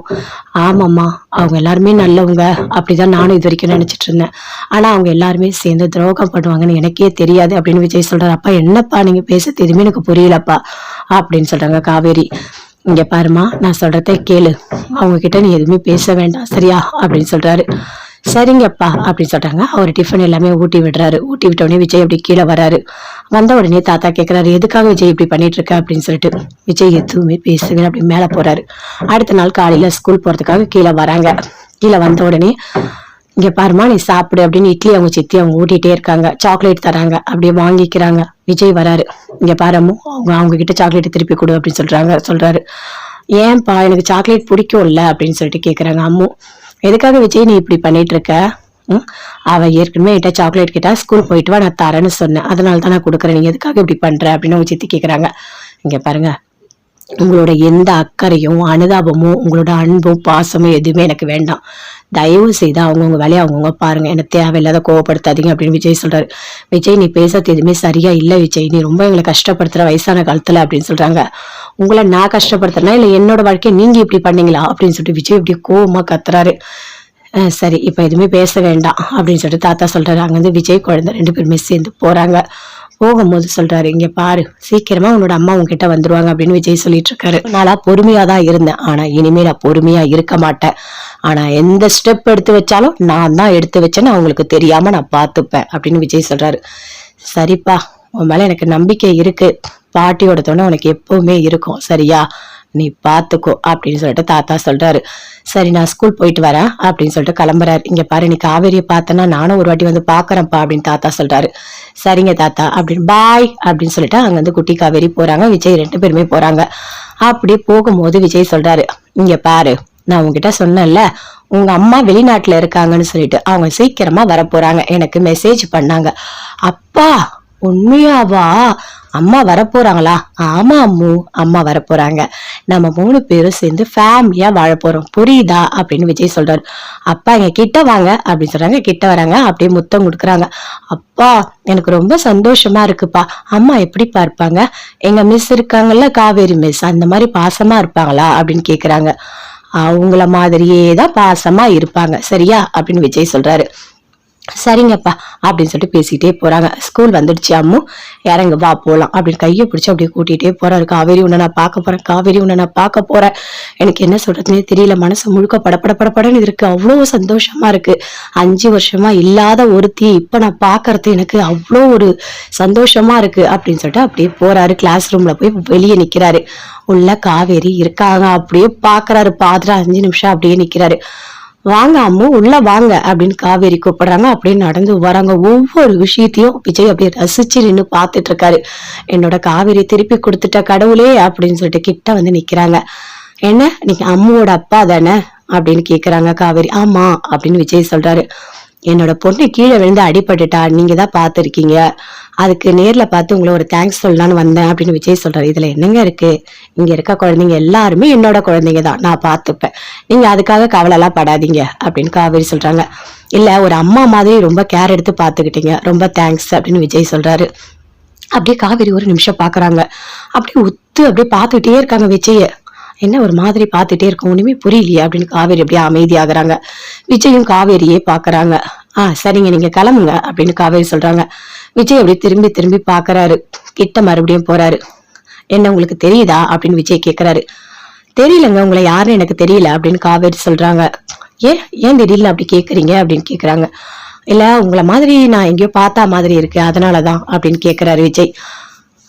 ஆமாம்மா, அவங்க எல்லாருமே நல்லவங்க, அப்படிதான் நானும் இது வரைக்கும் நினைச்சிட்டு இருந்தேன். ஆனா அவங்க எல்லாருமே சேர்ந்து துரோகம் பண்ணுவாங்கன்னு எனக்கே தெரியாது அப்படின்னு விஜய் சொல்றாரு. அப்பா என்னப்பா நீங்க பேசுறது எதுவுமே எனக்கு புரியலப்பா அப்படின்னு சொல்றாங்க காவேரி. இங்க பாருமா, நான் சொல்றத கேளு, அவங்க கிட்ட நீ எதுவுமே பேச வேண்டாம் சரியா அப்படின்னு சொல்றாரு. சரிங்கப்பா அப்படின்னு சொல்றாங்க. அவர் டிஃபன் எல்லாமே ஊட்டி விடுறாரு. ஊட்டி விட்ட உடனே விஜய் அப்படி கீழே வராரு. வந்த உடனே தாத்தா கேட்கிறாரு, எதுக்காக விஜய் இப்படி பண்ணிட்டு இருக்க அப்படின்னு சொல்லிட்டு. விஜய் எதுவுமே பேசுவேன் அப்படி மேல போறாரு. அடுத்த நாள் காலையில ஸ்கூல் போறதுக்காக கீழே வராங்க. கீழே வந்த உடனே இங்க பாருமா நீ சாப்பிடு அப்படின்னு இட்லி அவங்க சித்தி அவங்க ஊட்டிட்டே இருக்காங்க. சாக்லேட் தராங்க, அப்படியே வாங்கிக்கிறாங்க. விஜய் வராரு. இங்க பாருமோ, அவங்க கிட்ட சாக்லேட் திருப்பி கொடு அப்படின்னு சொல்றாரு. ஏன்பா எனக்கு சாக்லேட் பிடிக்கும்ல அப்படின்னு சொல்லிட்டு கேக்குறாங்க அம்மு. எதுக்காக விஜய் நீ இப்படி பண்ணிட்டு இருக்க, அவ ஏற்கனவே என்கிட்ட சாக்லேட் கிட்டா, ஸ்கூல் போயிட்டு வா நான் தரேன்னு சொன்னேன், அதனாலதான் நான் கொடுக்குறேன், நீங்க எதுக்காக இப்படி பண்ற அப்படின்னு அவங்க சித்தி கேக்குறாங்க. இங்க பாருங்க, உங்களோட எந்த அக்கறையும் அனுதாபமும் உங்களோட அன்பும் பாசமும் எதுவுமே எனக்கு வேண்டாம். தயவு செய்து அவங்கவுங்க வேலையை அவங்கவுங்க பாருங்க, என்ன தேவையில்லாத கோவப்படுத்தாதீங்க அப்படின்னு விஜய் சொல்றாரு. விஜய் நீ பேசுறது எதுவுமே சரியா இல்ல விஜய், நீ ரொம்ப எங்களை கஷ்டப்படுத்துற வயசான காலத்துல அப்படின்னு சொல்றாங்க. உங்களை நான் கஷ்டப்படுத்துறேன்னா இல்ல என்னோட வாழ்க்கையை நீங்க இப்படி பண்ணீங்களா அப்படின்னு சொல்லிட்டு விஜய் இப்படி கோவமா கத்துறாரு. சரி இப்ப எதுவுமே பேச வேண்டாம் அப்படின்னு சொல்லிட்டு தாத்தா சொல்றாரு. அங்க வந்து விஜய் குழந்தை 2 பேருமே சேர்ந்து போறாங்க. போகும்போது சொல்றாரு, இங்க பாரு சீக்கிரமா உன்னோட அம்மா உங்ககிட்ட வந்துருவாங்க அப்படின்னு விஜய் சொல்லிட்டு இருக்காரு. நானா பொறுமையா தான் இருந்தேன், ஆனா இனிமே நான் பொறுமையா இருக்க மாட்டேன். ஆனா எந்த ஸ்டெப் எடுத்து வச்சாலும் நான் தான் எடுத்து வச்சேன்னு அவங்களுக்கு தெரியாம நான் பாத்துப்பேன் அப்படின்னு விஜய் சொல்றாரு. சரிப்பா, உன் மேல எனக்கு நம்பிக்கை இருக்கு, பாட்டியோட துணை உனக்கு எப்பவுமே இருக்கும் சரியா, நீ பாத்துக்கோ அப்படின்னு சொல்லிட்டு தாத்தா சொல்றாரு. சரி நான் ஸ்கூல் போயிட்டு வரேன் அப்படின்னு சொல்லிட்டு கிளம்புறாரு. இங்க பாரு நீ காவேரியை பார்த்தனா நானும் ஒரு வாட்டி வந்து பாக்குறேன்ப்பா அப்படின்னு தாத்தா சொல்றாரு. சரிங்க தாத்தா அப்படின்னு பாய் அப்படின்னு சொல்லிட்டு அங்க வந்து குட்டி காவேரி போறாங்க. விஜய் 2 பேருமே போறாங்க. அப்படி போகும்போது விஜய் சொல்றாரு, இங்க பாரு நான் உங்ககிட்ட சொன்னேன்ல உங்க அம்மா வெளிநாட்டுல இருக்காங்கன்னு சொல்லிட்டு, அவங்க சீக்கிரமா வர போறாங்க, எனக்கு மெசேஜ் பண்ணாங்க. அப்பா உண்மையாவா, அம்மா வரப்போறாங்களா? ஆமா அம்மு, அம்மா வரப்போறாங்க, நம்ம 3 பேரும் சேர்ந்து ஃபேமிலியா வாழ போறோம் புரியுதா அப்படின்னு விஜய் சொல்றாரு. அப்பா எங்க கிட்ட வாங்க அப்படின்னு சொல்றாங்க. கிட்ட வராங்க, அப்படியே முத்தம் கொடுக்குறாங்க. அப்பா எனக்கு ரொம்ப சந்தோஷமா இருக்குப்பா, அம்மா எப்படி பார்ப்பாங்க, எங்க மிஸ் இருக்காங்கல்ல காவேரி மிஸ், அந்த மாதிரி பாசமா இருப்பாங்களா அப்படின்னு கேக்குறாங்க. அவங்கள மாதிரியே தான் பாசமா இருப்பாங்க சரியா அப்படின்னு விஜய் சொல்றாரு. சரிங்கப்பா அப்படின்னு சொல்லிட்டு பேசிக்கிட்டே போறாங்க. ஸ்கூல் வந்துடுச்சு அம்மு, இறங்கு வா போலாம் அப்படின்னு கையை பிடிச்சு அப்படியே கூட்டிகிட்டே போறாரு. காவேரி உன்னை நான் பார்க்க போறேன், காவேரி உன்னை நான் பார்க்க போறேன், எனக்கு என்ன சொல்றதுன்னே தெரியல, மனசு முழுக்க படப்படன்னு இருக்கு, அவ்வளோ சந்தோஷமா இருக்கு. 5 வருஷமா இல்லாத ஒருத்தி இப்ப நான் பாக்குறது எனக்கு அவ்வளோ ஒரு சந்தோஷமா இருக்கு அப்படின்னு சொல்லிட்டு அப்படியே போறாரு. கிளாஸ் ரூம்ல போய் வெளியே நிக்கிறாரு. உள்ள காவேரி இருக்காங்க, அப்படியே பாக்குறாரு. பாத்துட்டு 5 நிமிஷம் அப்படியே நிக்கிறாரு. வாங்க அம்மு உள்ள வாங்க அப்படின்னு காவேரி கூப்பிடுறாங்க. அப்படியே நடந்து வராங்க. ஒவ்வொரு விஷயத்தையும் விஜய் அப்படியே ரசிச்சு நின்று பாத்துட்டு இருக்காரு. என்னோட காவேரி திருப்பி கொடுத்துட்ட கடவுளே அப்படின்னு சொல்லிட்டு கிட்ட வந்து நிக்கிறாங்க. என்ன நீங்க அம்முவோட அப்பா தானே அப்படின்னு கேக்குறாங்க காவேரி. ஆமா அப்படின்னு விஜய் சொல்றாரு. என்னோட பொண்ணு கீழே விழுந்து அடிபட்டுட்டா, நீங்க தான் பாத்துருக்கீங்க, அதுக்கு நேர்ல பார்த்து உங்களை ஒரு தேங்க்ஸ் சொல்லலான்னு வந்தேன் அப்படின்னு விஜய் சொல்றாரு. இதுல என்னங்க இருக்கு, இங்க இருக்க குழந்தைங்க எல்லாருமே என்னோட குழந்தைங்க தான், நான் பாத்துப்பேன், நீங்க அதுக்காக கவலை எல்லாம் படாதீங்க அப்படின்னு காவேரி சொல்றாங்க. இல்ல ஒரு அம்மா மாதிரி ரொம்ப கேர் எடுத்து பாத்துக்கிட்டீங்க, ரொம்ப தேங்க்ஸ் அப்படின்னு விஜய் சொல்றாரு. அப்படியே காவேரி ஒரு நிமிஷம் பாக்குறாங்க. அப்படியே உத்து அப்படியே பாத்துக்கிட்டே இருக்காங்க விஜய. என்ன ஒரு மாதிரி பாத்துட்டே இருக்கும், ஒண்ணுமே புரியலையே அப்படின்னு காவேரி அப்படியே அமைதியாகிறாங்க. விஜயும் காவேரியே பாக்குறாங்க. சரிங்க நீங்க கிளம்புங்க அப்படின்னு காவேரி சொல்றாங்க. விஜய் அப்படியே திரும்பி திரும்பி பாக்குறாரு. கிட்ட மறுபடியும் போறாரு. என்ன உங்களுக்கு தெரியுதா அப்படின்னு விஜய் கேக்குறாரு. தெரியலங்க, உங்களை யாருன்னு எனக்கு தெரியல அப்படின்னு காவேரி சொல்றாங்க. ஏன் திடீர்னு அப்படி கேக்குறீங்க அப்படின்னு கேக்குறாங்க. இல்ல உங்களை மாதிரி நான் எங்கேயோ பார்த்தா மாதிரி இருக்கு, அதனாலதான் அப்படின்னு கேக்குறாரு விஜய்.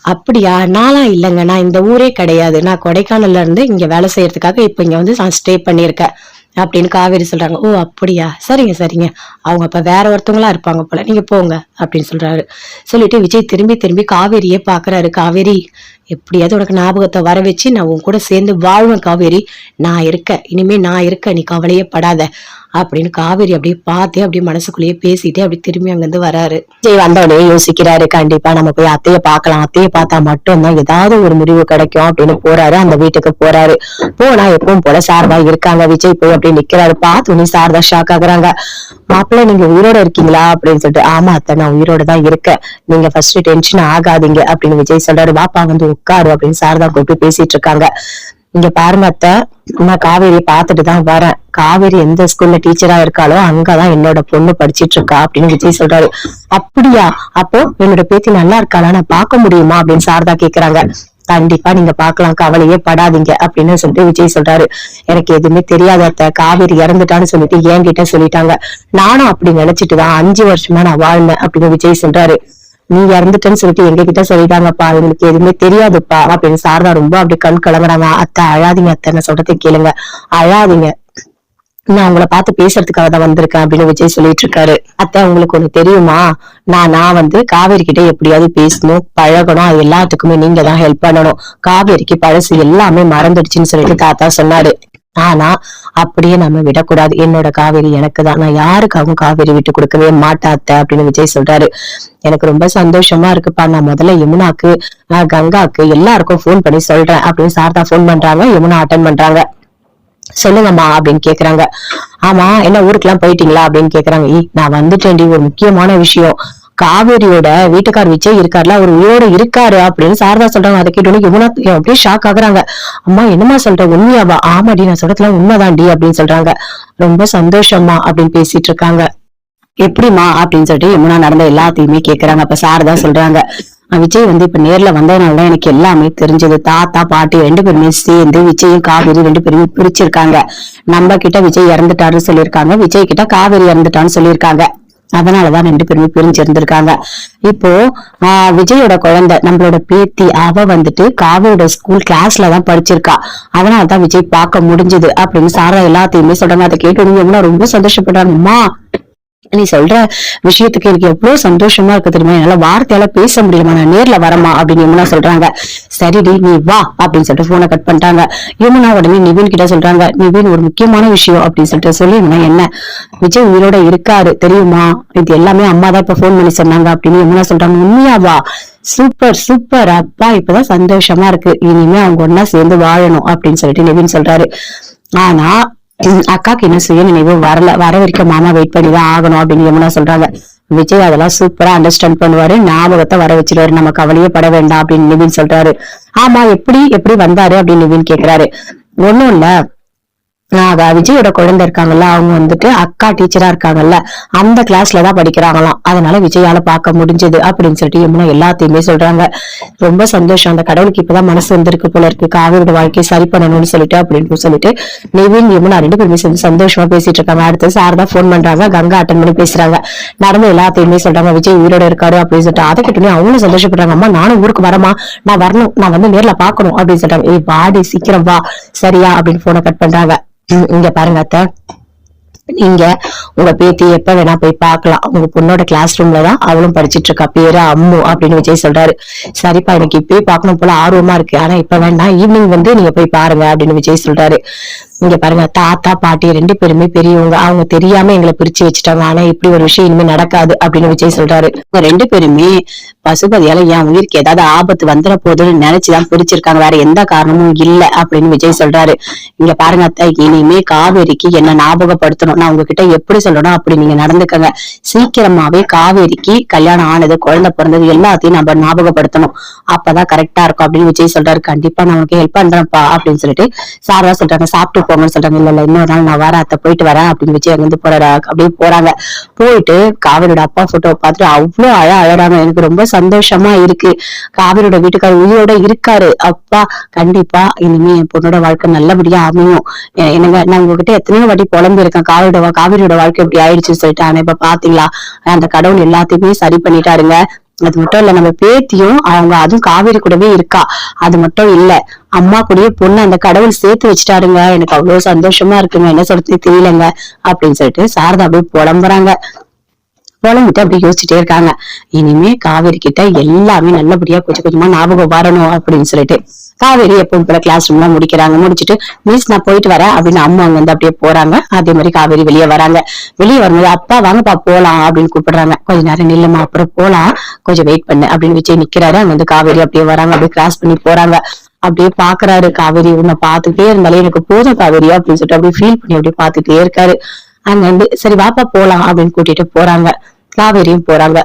அப்படியா, நான்லாம் இல்லைங்க, நான் இந்த ஊரே கிடையாது, நான் கொடைக்கானல்ல இருந்து இங்க வேலை செய்யறதுக்காக இப்ப இங்க வந்து நான் ஸ்டே பண்ணியிருக்கேன், அப்படின்னு காவேரி சொல்றாங்க. ஓ அப்படியா, சரிங்க சரிங்க, அவங்க அப்ப வேற ஒருத்தவங்களா இருப்பாங்க போல, நீங்க போங்க அப்படின்னு சொல்றாரு. சொல்லிட்டு விஜய் திரும்பி திரும்பி காவேரியே பாக்குறாரு. காவேரி, எப்படியாவது உனக்கு ஞாபகத்தை வர வச்சு நான் உன் கூட சேர்ந்து வாழ்வேன் காவேரி, நான் இருக்க, இனிமே நான் இருக்க, நீ கவலையே படாத அப்படின்னு காவேரி அப்படியே பார்த்தே அப்படியே மனசுக்குள்ளேயே பேசிட்டே அப்படி திரும்பி அங்கிருந்து வராரு. விஜய் வந்தோடனே யோசிக்கிறாரு, கண்டிப்பா நம்ம போய் அத்தைய பாக்கலாம், அத்தைய பார்த்தா மட்டும்தான் ஏதாவது ஒரு முடிவு கிடைக்கும் அப்படின்னு போறாரு. அந்த வீட்டுக்கு போறாரு. போனா எப்பவும் போல சாரதா இருக்காங்க. விஜய் போய் அப்படியே நிக்கிறாரு. பார்த்து சாரதா ஷாக் ஆகுறாங்க. மாப்பிள்ள, நீங்க உயிரோட இருக்கீங்களா அப்படின்னு சொல்லிட்டு. ஆமா அத்தை, நான் உயிரோட தான் இருக்கேன், நீங்க ஃபர்ஸ்ட் டென்ஷன் ஆகாதீங்க அப்படின்னு விஜய் சொல்றாரு. பாப்பா வந்து உட்காரு அப்படின்னு சாரதா கூப்பிட்டு பேசிட்டு இருக்காங்க. இங்க பாருங்க அத்தை, நான் காவேரியை பார்த்துட்டு தான் வரேன். காவேரி எந்த ஸ்கூல்ல டீச்சரா இருக்காளோ அங்கதான் என்னோட பொண்ணு படிச்சிட்டு இருக்கா அப்படின்னு விஜய் சொல்றாரு. அப்படியா, அப்போ என்னோட பேத்தி நல்லா இருக்காளா, நான் பார்க்க முடியுமா அப்படின்னு சாரதா கேக்குறாங்க. கண்டிப்பா நீங்க பாக்கலாம், கவலையே படாதீங்க அப்படின்னு சொல்லிட்டு விஜய் சொல்றாரு. எனக்கு எதுவுமே தெரியாத அத்தை, காவேரி இறந்துட்டான்னு சொல்லிட்டு என்கிட்ட சொல்லிட்டாங்க. நானும் அப்படி நினைச்சிட்டுதான் 5 வருஷமா நான் வாழ்ந்தேன் அப்படின்னு விஜய் சொல்றாரு. நீ இறந்துட்டேன்னு சொல்லிட்டு எங்க கிட்ட சொல்லிட்டாங்கப்பா, எங்களுக்கு எதுவுமே தெரியாதுப்பா அப்படின்னு சாரதா ரொம்ப அப்படி கண் கலங்குறாங்க. அத்தை அழாதீங்க அத்தை, நான் சொல்றதை கேளுங்க, அழாதீங்க, நான் உங்களை பார்த்து பேசுறதுக்காக தான் வந்திருக்கேன் அப்படின்னு விஜய் சொல்லிட்டு இருக்காரு. அத்தை, உங்களுக்கு ஒண்ணு தெரியுமா, நான் வந்து காவேரி கிட்ட எப்படியாவது பேசணும், பழகணும், அது எல்லாத்துக்குமே நீங்க தான் ஹெல்ப் பண்ணணும். காவேரிக்கு பழசு எல்லாமே மறந்துடுச்சுன்னு சொல்லிட்டு தாத்தா சொன்னாரு. ஆனா அப்படியே நம்ம விடக்கூடாது, என்னோட காவேரி எனக்கு தான், நான் யாருக்காகவும் காவேரி விட்டு கொடுக்கவே மாட்டாத்த அப்படின்னு விஜய் சொல்றாரு. எனக்கு ரொம்ப சந்தோஷமா இருக்குப்பா, நான் முதல்ல யமுனாக்கு, கங்காக்கு எல்லாருக்கும் போன் பண்ணி சொல்றேன் அப்படின்னு சாரதா போன் பண்றாங்க. யமுனா அட்டன் பண்றாங்க. சொல்லுங்கம்மா அப்படின்னு கேக்குறாங்க. ஆமா, என்ன ஊருக்கு எல்லாம் போயிட்டீங்களா அப்படின்னு கேக்குறாங்க. நான் வந்துட்டேன்டி, ஒரு முக்கியமான விஷயம், காவேரியோட வீட்டுக்கார் விஜய் இருக்காருல, அவர் உயிரோட இருக்காரு அப்படின்னு சாரதா சொல்றாங்க. அதை கேட்டோன்னு யமுனா அப்படியே ஷாக் ஆகுறாங்க. அம்மா என்னமா சொல்ற, உண்மையாவா? ஆமாடி, நான் சொல்றதுலாம் உண்மைதான்டி அப்படின்னு சொல்றாங்க. ரொம்ப சந்தோஷமா அப்படின்னு பேசிட்டு இருக்காங்க. எப்படிமா அப்படின்னு சொல்லிட்டு யமுனா நடந்த எல்லாத்தையுமே கேக்குறாங்க. அப்ப சாரதா சொல்றாங்க, விஜய் வந்து இப்ப நேர்ல வந்ததுனாலதான் எனக்கு எல்லாமே தெரிஞ்சது. தாத்தா பாட்டி 2 பேருமே சேர்ந்து விஜயும் காவேரி 2 பேருமே பிரிச்சிருக்காங்க. நம்ம கிட்ட விஜய் இறந்துட்டாருன்னு சொல்லியிருக்காங்க, விஜய் கிட்ட காவேரி இறந்துட்டான்னு சொல்லியிருக்காங்க. அதனாலதான் 2 பேருமே பிரிஞ்சு இருந்திருக்காங்க. இப்போ விஜயோட குழந்தை நம்மளோட பேத்தி, அவ வந்துட்டு காவேரியோட ஸ்கூல் கிளாஸ்லதான் படிச்சிருக்கா, அதனாலதான் விஜய் பார்க்க முடிஞ்சது அப்படின்னு சாரதா எல்லாத்தையுமே சொல்றாங்க. அதை கேட்டு ரொம்ப சந்தோஷப்படுறாங்க. அம்மா, நீ சொல்ற விஷயத்துக்கு எனக்கு எவ்வளவு சந்தோஷமா இருக்கு தெரியுமா, என்னால வார்த்தையால பேச முடியுமா, நான் நேர்ல வரமா அப்படின்னு யமுனா சொல்றாங்க. சரிடி, நீ வா அப்படின்னு சொல்லிட்டு போனை கட் பண்ணிட்டாங்க. யமுனா உடனே நிவின் கிட்ட சொல்றாங்க. நிவின், ஒரு முக்கியமான விஷயம் அப்படின்னு சொல்லிட்டு சொல்லி, என்ன, விஜய் உயிரோட இருக்காரு தெரியுமா, இது எல்லாமே அம்மா தான் இப்ப போன் பண்ணி சொன்னாங்க அப்படின்னு யமுனா சொல்றாங்க. உண்மையாவா? சூப்பர் சூப்பர், அப்பா இப்பதான் சந்தோஷமா இருக்கு, இனிமே அவங்க ஒன்னா சேர்ந்து வாழணும் அப்படின்னு சொல்லிட்டு நிவின் சொல்றாரு. ஆனா அக்காக்கு இன்னும் சுய நினைவு வரல, வர வரைக்கும் மாமா வெயிட் பண்ணிதான் ஆகணும் அப்படின்னு யமுனா சொல்றாங்க. விஜய் அதெல்லாம் சூப்பரா அண்டர்ஸ்டாண்ட் பண்ணுவாரு, ஞாபகத்தை வர வச்சிருவாரு, நம்ம கவலையே பட வேண்டாம் அப்படின்னு நிவின் சொல்றாரு. ஆமா, எப்படி வந்தாரு அப்படின்னு நிவின் கேக்குறாரு. ஒண்ணும் இல்ல, விஜயோட குழந்தை இருக்காங்கல்ல, அவங்க வந்துட்டு அக்கா டீச்சரா இருக்காங்கல்ல, அந்த கிளாஸ்லதான் படிக்கிறாங்களாம், அதனால விஜயால பார்க்க முடிஞ்சது அப்படின்னு சொல்லிட்டு யமுனா எல்லாத்தையுமே சொல்றாங்க. ரொம்ப சந்தோஷம், அந்த கடவுளுக்கு இப்பதான் மனசு வந்திருக்கு போல இருக்கு, காவேரியோட வாழ்க்கையை சரி பண்ணணும்னு சொல்லிட்டு அப்படின்னு சொல்லிட்டு நிவின் யமுனா 2 பேருமே சேர்ந்து சந்தோஷமா பேசிட்டு இருக்காங்க. அடுத்து சாரதா போன் பண்றாங்க. கங்கா அட்டன் பண்ணி பேசுறாங்க. நடந்து எல்லாத்தையுமே சொல்றாங்க. விஜய் உயிரோட இருக்காரு அப்படின்னு சொல்லிட்டு. அதை கிட்டே அவங்களும் சந்தோஷப்படுறாங்க. அம்மா, நானும் ஊருக்கு வரமா, நான் வரணும், நான் வந்து நேர்ல பாக்கணும் அப்படின்னு சொல்றாங்க. வாடி, சீக்கிரம் வா, சரியா அப்படின்னு போனை கட் பண்றாங்க. இங்க பாருங்க அத்தை, நீங்க உங்க பேத்தி எப்ப வேணா போய் பாக்கலாம், உங்க பொண்ணோட கிளாஸ் ரூம்லதான் அவளும் படிச்சிட்டு இருக்கா, பேரு அம்மு அப்படின்னு விஜய் சொல்றாரு. சரிப்பா, எனக்கு இப்பயே பாக்கணும் போல ஆர்வமா இருக்கு, ஆனா இப்ப வேண்டாம், ஈவினிங் வந்து நீங்க போய் பாருங்க அப்படின்னு விஜய் சொல்றாரு. இங்க பாருங்க, தாத்தா பாட்டி 2 பேருமே பெரியவங்க, அவங்க தெரியாம எங்களை பிரிச்சு வச்சுட்டாங்க, ஆனா இப்படி ஒரு விஷயம் இனிமே நடக்காது அப்படின்னு விஜய் சொல்றாரு. 2 பேருமே பசுபதியால என் உயிருக்கு ஏதாவது ஆபத்து வந்துட போதுன்னு நினைச்சுதான் பிரிச்சிருக்காங்க, வேற எந்த காரணமும் இல்ல அப்படின்னு விஜய் சொல்றாரு. இங்க பாருங்க அத்தை, இனிமே காவேரிக்கு என்ன ஞாபகப்படுத்தணும், நான் உங்ககிட்ட எப்படி சொல்லணும் அப்படி நீங்க நடந்துக்கங்க, சீக்கிரமாவே காவேரிக்கு கல்யாணம் ஆனது, குழந்தை பிறந்தது எல்லாத்தையும் நம்ம ஞாபகப்படுத்தணும், அப்பதான் கரெக்டா இருக்கும் அப்படின்னு விஜய் சொல்றாரு. கண்டிப்பா நான் உனக்கு ஹெல்ப் பண்றேன்ப்பா அப்படின்னு சொல்லிட்டு சாரதா சொல்றாங்க. சாப்பிட்டு போங்கன்னு சொல்றாங்க. இல்ல இன்னொரு நாள் நான் வரேன் அத்தை, போயிட்டு வரேன் அப்படின்னு விஜய் அங்கிருந்து போறாரு. அப்படியே போறாங்க. போயிட்டு காவேரியோட அப்பா போட்டோவை பார்த்துட்டு அவ்வளவு அழறாங்க. எனக்கு ரொம்ப சந்தோஷமா இருக்கு, காவேரியோட வீட்டுக்காரர் உயிரோட இருக்காரு, அப்பா கண்டிப்பா இனிமே என் பொண்ணோட வாழ்க்கை நல்லபடியா அமையும். என்னங்க, நான் உங்ககிட்ட எத்தனையோ வாட்டி புலம்பி இருக்கேன், காவேரியோட வாழ்க்கை இப்படி ஆயிடுச்சுன்னு சொல்லிட்டு, ஆனா இப்ப பாத்தீங்களா, அந்த கடவுள் எல்லாத்தையுமே சரி பண்ணிட்டாருங்க, அது மட்டும் இல்ல, நம்ம பேத்தியும் அவங்க அதுவும் காவேரி கூடவே இருக்கா. அது மட்டும் இல்ல, அம்மா கூடயே பொண்ணு அந்த கடவுள் சேர்த்து வச்சுட்டாருங்க. எனக்கு அவ்வளவு சந்தோஷமா இருக்குங்க, என்ன சொல்றது தெரியலங்க அப்படின்னு சொல்லிட்டு சாரதா அப்படியே புலம்புறாங்க. புலம்பிட்டு அப்படி யோசிச்சுட்டே இருக்காங்க. இனிமே காவேரி கிட்ட எல்லாமே நல்லபடியா கொஞ்சம் கொஞ்சமா ஞாபகம் வரணும் அப்படின்னு சொல்லிட்டு காவேரி எப்பவும் போல கிளாஸ் ரூம் எல்லாம் முடிக்கிறாங்க. முடிச்சுட்டு மிஸ் நான் போயிட்டு வரேன் அப்படின்னு அம்மா அங்க வந்து அப்படியே போறாங்க. அதே மாதிரி காவேரி வெளியே வராங்க. வெளியே வரும்போது அப்பா வாங்கப்பா போலாம் அப்படின்னு கூப்பிடுறாங்க. கொஞ்ச நேரம் நில்லுமா, அப்புறம் போலாம், கொஞ்சம் வெயிட் பண்ணு அப்படின்னு விஜய் நிக்கிறாரு. அங்க வந்து காவேரி அப்படியே வராங்க, அப்படியே கிராஸ் பண்ணி போறாங்க. அப்படியே பாக்குறாரு. காவேரி உன்னை பாத்துட்டே இருந்தாலே எனக்கு போதும் காவேரி அப்படின்னு சொல்லிட்டு அப்படியே ஃபீல் பண்ணி அப்படியே பாத்துட்டே இருக்காரு. அங்க வந்து சரி வாப்பா போலாம் அப்படின்னு கூட்டிட்டு போறாங்க. காவேரியும் போறாங்க.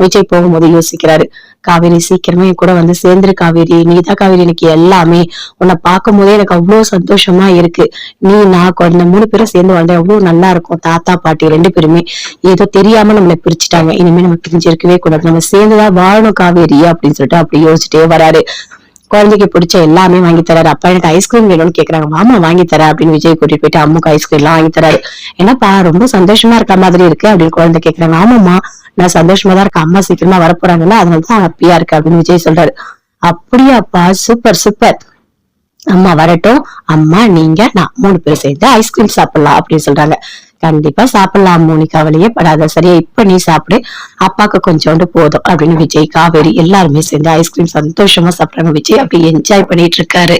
விஜய் போகும்போது யோசிக்கிறாரு, காவேரி சீக்கிரமே என் கூட வந்து சேர்ந்துரு காவேரி, நீதான் காவேரி எனக்கு எல்லாமே. உன்னை பார்க்கும் போதே எனக்கு அவ்வளவு சந்தோஷமா இருக்கு. நான் குழந்தை 3 பேரும் சேர்ந்து வாழ்ந்தா எவ்வளவு நல்லா இருக்கும். தாத்தா பாட்டி 2 பேருமே ஏதோ தெரியாம நம்மளை பிரிச்சுட்டாங்க. இனிமே நம்ம பிரிஞ்சு இருக்கவே கூடாது, நம்ம சேர்ந்துதான் வாழணும் காவேரி அப்படின்னு சொல்லிட்டு அப்படி யோசிச்சுட்டே வராரு. குழந்தைக்கு பிடிச்ச எல்லாமே வாங்கி தராரு. அப்பா எனக்கு ஐஸ்கிரீம் வேணும்னு கேக்குறாங்க. மாமா வாங்கி தரேன் அப்படின்னு விஜய் கூட்டிட்டு போயிட்டு அம்முக்கு ஐஸ்கிரீம் எல்லாம் வாங்கி தராரு. என்னப்பா ரொம்ப சந்தோஷமா இருக்க மாதிரி இருக்கு அப்படின்னு குழந்தை கேக்குறாங்க. ஆமாம்மா நான் சந்தோஷமா தான் இருக்கேன், அம்மா சீக்கிரமா வரப்போறாங்கல்ல அதனாலதான் ஹாப்பியா இருக்கு அப்படின்னு விஜய் சொல்றாரு. அப்படியாப்பா, சூப்பர் சூப்பர், அம்மா வரட்டும், அம்மா நீங்க நான் 3 பேரும் சேர்ந்து ஐஸ்கிரீம் சாப்பிடலாம் அப்படின்னு சொல்றாங்க. கண்டிப்பா சாப்பிடலாம் மோனி, கவலையே படாத, சரியா இப்ப நீ சாப்பிடு, அப்பாக்கு கொஞ்சோண்டு போதும் அப்படின்னு விஜய் காவேரி எல்லாருமே சேர்ந்து ஐஸ்கிரீம் சந்தோஷமா சாப்பிடுறாங்க. விஜய் அப்படி என்ஜாய் பண்ணிட்டு இருக்காரு.